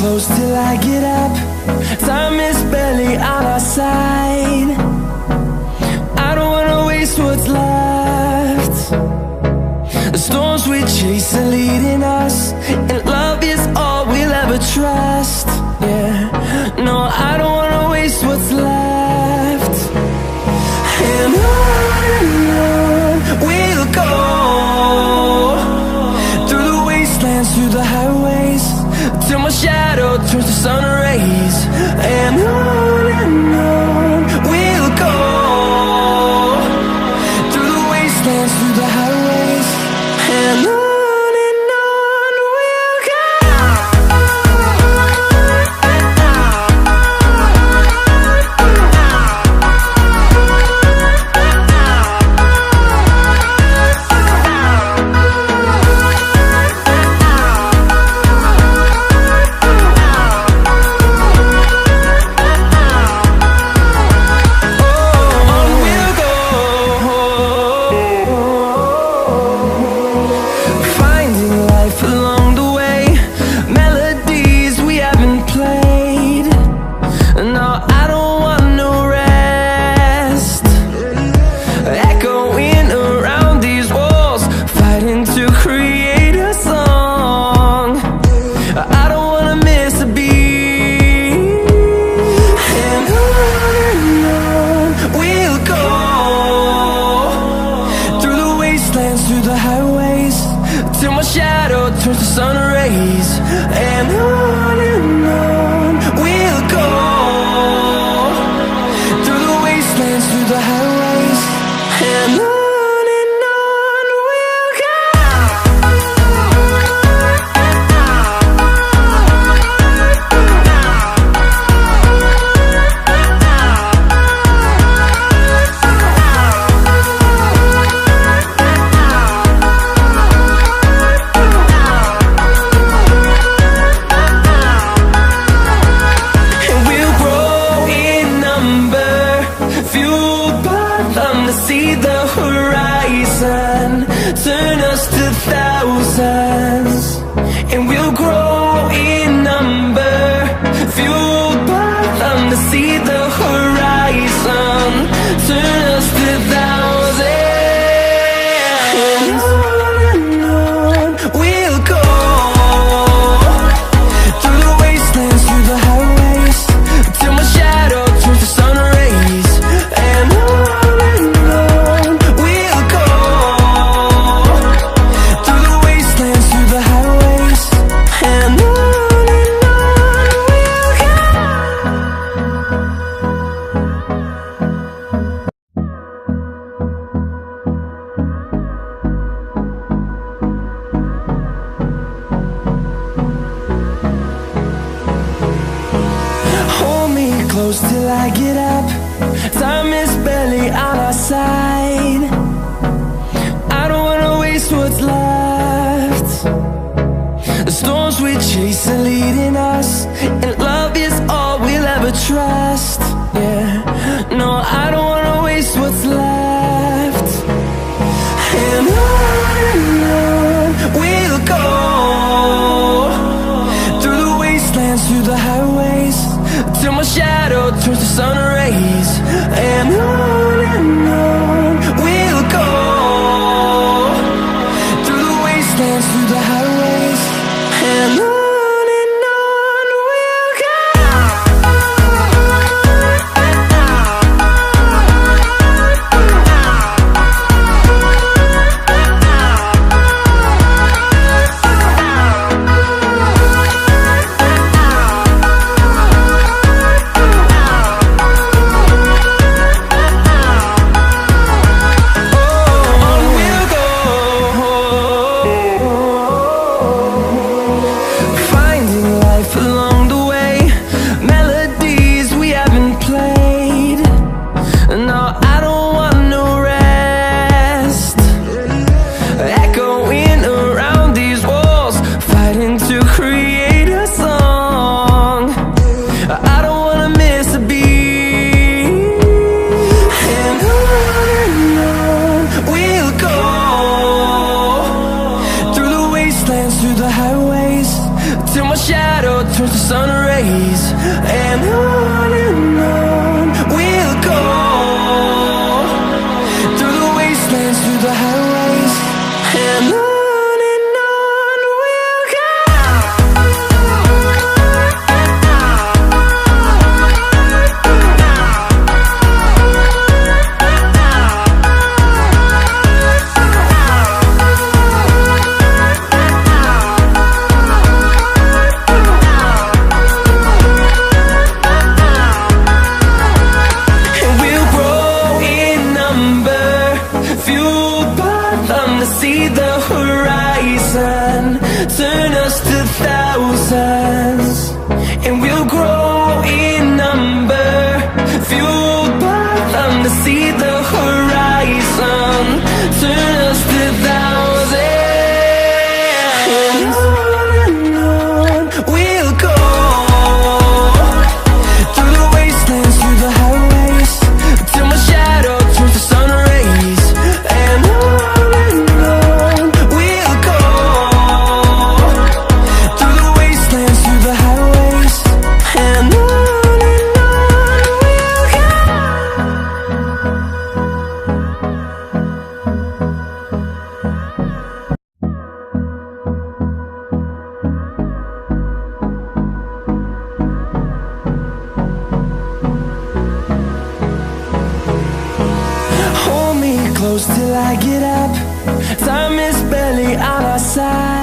close till I get up. Time is barely on our side. I don't wanna waste what's left. The storms we chase are leading us, and love is all we'll ever trust. Yeah, no, I don't wanna waste what's left. And on we'll go, through the wastelands, through the highways, till my shadow turns to sun rays. And on we'll go, through the wastelands, through the highways, and on. Through the highways, till my shadow turns to sun rays. And on we'll go, through the wastelands, through the highways, and on. See the horizon turn us to thousands, and we'll grow in number, fueled by them. To see the horizon turn us to thousands, and on we'll go, through the wastelands, through the highways, till my shadow turns to sun rays. And close till I get up. Time is barely on our side.